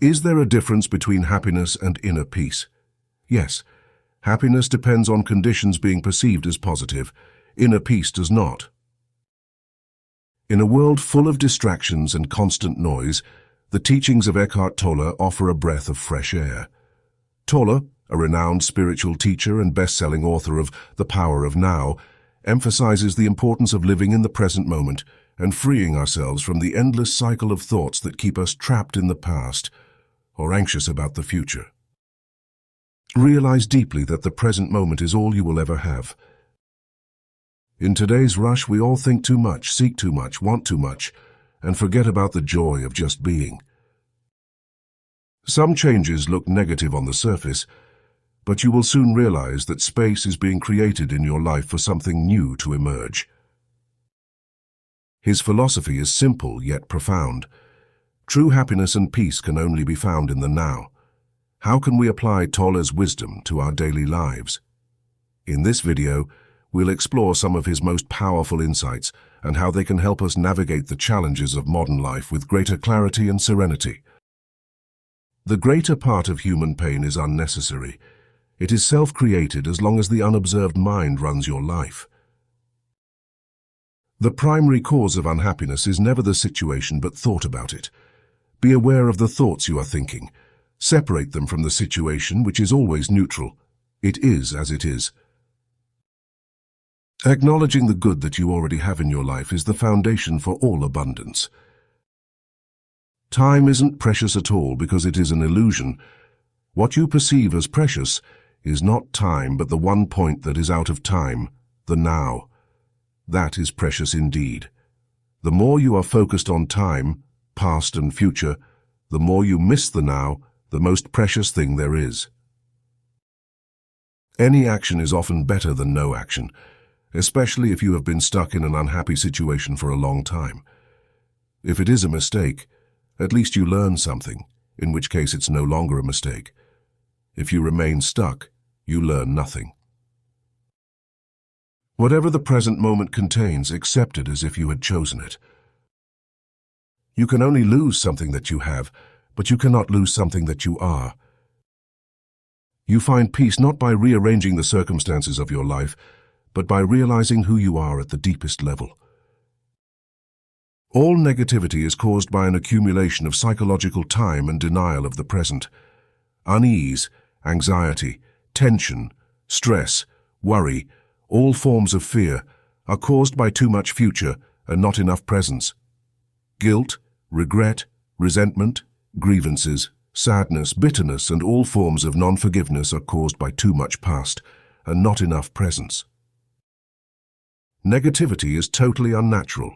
Is there a difference between happiness and inner peace? Yes. Happiness depends on conditions being perceived as positive. Inner peace does not. In a world full of distractions and constant noise, the teachings of Eckhart Tolle offer a breath of fresh air. Tolle, a renowned spiritual teacher and best-selling author of The Power of Now, emphasizes the importance of living in the present moment and freeing ourselves from the endless cycle of thoughts that keep us trapped in the past or anxious about the future. Realize deeply that the present moment is all you will ever have. In today's rush, we all think too much, seek too much, want too much, and forget about the joy of just being. Some changes look negative on the surface, but you will soon realize that space is being created in your life for something new to emerge. His philosophy is simple yet profound. True happiness and peace can only be found in the now. How can we apply Tolle's wisdom to our daily lives? In this video, we'll explore some of his most powerful insights and how they can help us navigate the challenges of modern life with greater clarity and serenity. The greater part of human pain is unnecessary. It is self-created as long as the unobserved mind runs your life. The primary cause of unhappiness is never the situation but thought about it. Be aware of the thoughts you are thinking. Separate them from the situation, which is always neutral. It is as it is. Acknowledging the good that you already have in your life is the foundation for all abundance. Time isn't precious at all because it is an illusion. What you perceive as precious is not time but the one point that is out of time, the now. That is precious indeed. The more you are focused on time, past and future, the more you miss the now, the most precious thing there is. Any action is often better than no action, especially if you have been stuck in an unhappy situation for a long time. If it is a mistake, at least you learn something, in which case it's no longer a mistake. If you remain stuck, you learn nothing. Whatever the present moment contains, accept it as if you had chosen it. You can only lose something that you have, but you cannot lose something that you are. You find peace not by rearranging the circumstances of your life, but by realizing who you are at the deepest level. All negativity is caused by an accumulation of psychological time and denial of the present. Unease, anxiety, tension, stress, worry, all forms of fear are caused by too much future and not enough presence. Guilt, regret, resentment, grievances, sadness, bitterness, and all forms of non-forgiveness are caused by too much past and not enough presence. Negativity is totally unnatural.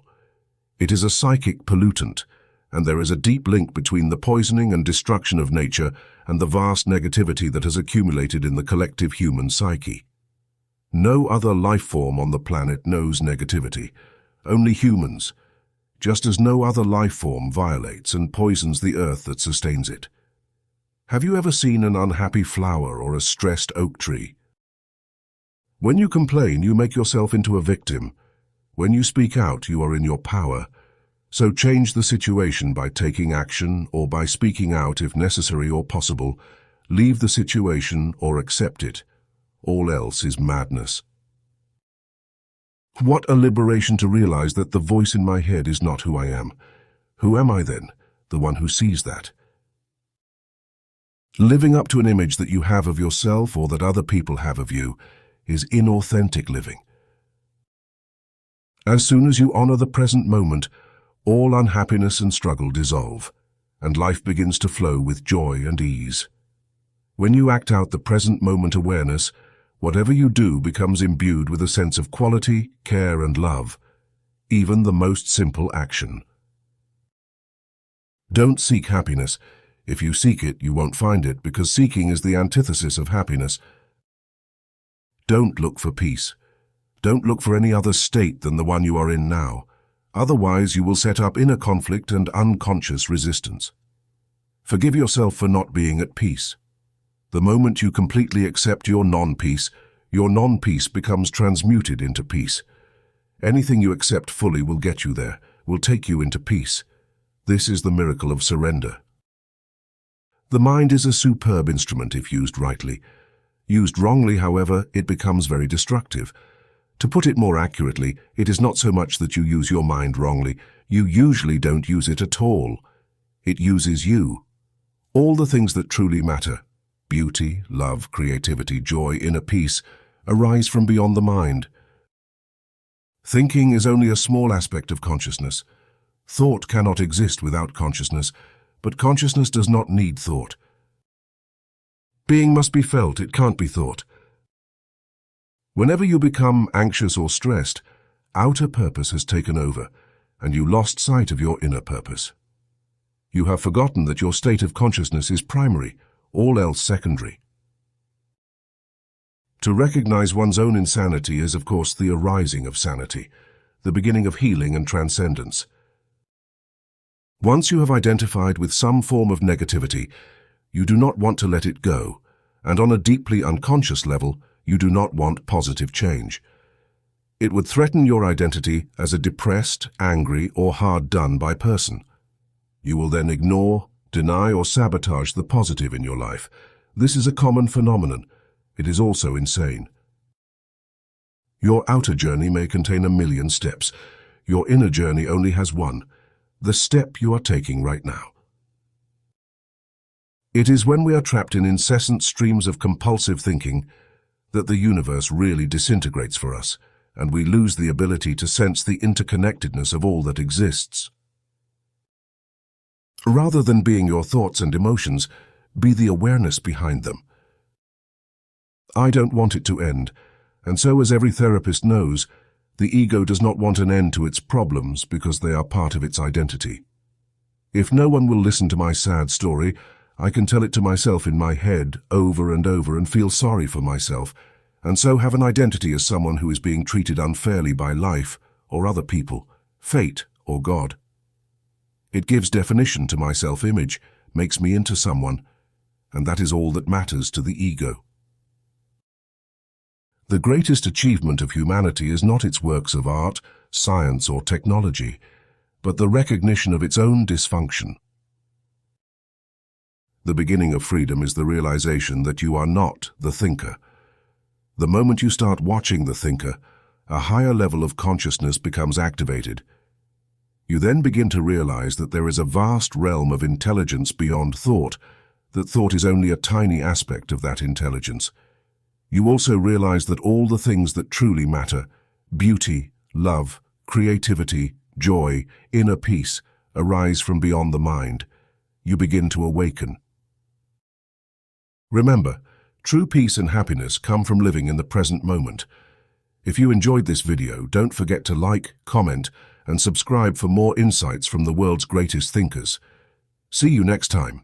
It is a psychic pollutant, and there is a deep link between the poisoning and destruction of nature and the vast negativity that has accumulated in the collective human psyche. No other life form on the planet knows negativity, only humans, just as no other life form violates and poisons the earth that sustains it. Have you ever seen an unhappy flower or a stressed oak tree? When you complain, you make yourself into a victim. When you speak out, you are in your power. So change the situation by taking action or by speaking out if necessary or possible. Leave the situation or accept it. All else is madness. What a liberation to realize that the voice in my head is not who I am. Who am I then? The one who sees that. Living up to an image that you have of yourself or that other people have of you is inauthentic living. As soon as you honor the present moment, all unhappiness and struggle dissolve, and life begins to flow with joy and ease. When you act out the present moment awareness, whatever you do becomes imbued with a sense of quality, care, and love, even the most simple action. Don't seek happiness. If you seek it, you won't find it, because seeking is the antithesis of happiness. Don't look for peace. Don't look for any other state than the one you are in now. Otherwise, you will set up inner conflict and unconscious resistance. Forgive yourself for not being at peace. The moment you completely accept your non-peace becomes transmuted into peace. Anything you accept fully will get you there, will take you into peace. This is the miracle of surrender. The mind is a superb instrument if used rightly. Used wrongly, however, it becomes very destructive. To put it more accurately, it is not so much that you use your mind wrongly. You usually don't use it at all. It uses you. All the things that truly matter, beauty, love, creativity, joy, inner peace, arise from beyond the mind. Thinking is only a small aspect of consciousness. Thought cannot exist without consciousness, but consciousness does not need thought. Being must be felt, it can't be thought. Whenever you become anxious or stressed, outer purpose has taken over, and you lost sight of your inner purpose. You have forgotten that your state of consciousness is primary, all else secondary. To recognize one's own insanity is, of course, the arising of sanity, the beginning of healing and transcendence. Once you have identified with some form of negativity, you do not want to let it go, and on a deeply unconscious level, you do not want positive change. It would threaten your identity as a depressed, angry, or hard-done-by person. You will then ignore, deny, or sabotage the positive in your life. This is a common phenomenon. It is also insane. Your outer journey may contain 1,000,000 steps. Your inner journey only has one, the step you are taking right now. It is when we are trapped in incessant streams of compulsive thinking that the universe really disintegrates for us, and we lose the ability to sense the interconnectedness of all that exists. Rather than being your thoughts and emotions, be the awareness behind them. I don't want it to end, and so, as every therapist knows, the ego does not want an end to its problems because they are part of its identity. If no one will listen to my sad story, I can tell it to myself in my head over and over and feel sorry for myself, and so have an identity as someone who is being treated unfairly by life or other people, fate or God. It gives definition to my self-image, makes me into someone, and that is all that matters to the ego. The greatest achievement of humanity is not its works of art, science, or technology, but the recognition of its own dysfunction. The beginning of freedom is the realization that you are not the thinker. The moment you start watching the thinker, a higher level of consciousness becomes activated. You then begin to realize that there is a vast realm of intelligence beyond thought, that thought is only a tiny aspect of that intelligence. You also realize that all the things that truly matter, beauty, love, creativity, joy, inner peace, arise from beyond the mind. You begin to awaken. Remember, true peace and happiness come from living in the present moment. If you enjoyed this video, don't forget to like, comment, and subscribe for more insights from the world's greatest thinkers. See you next time.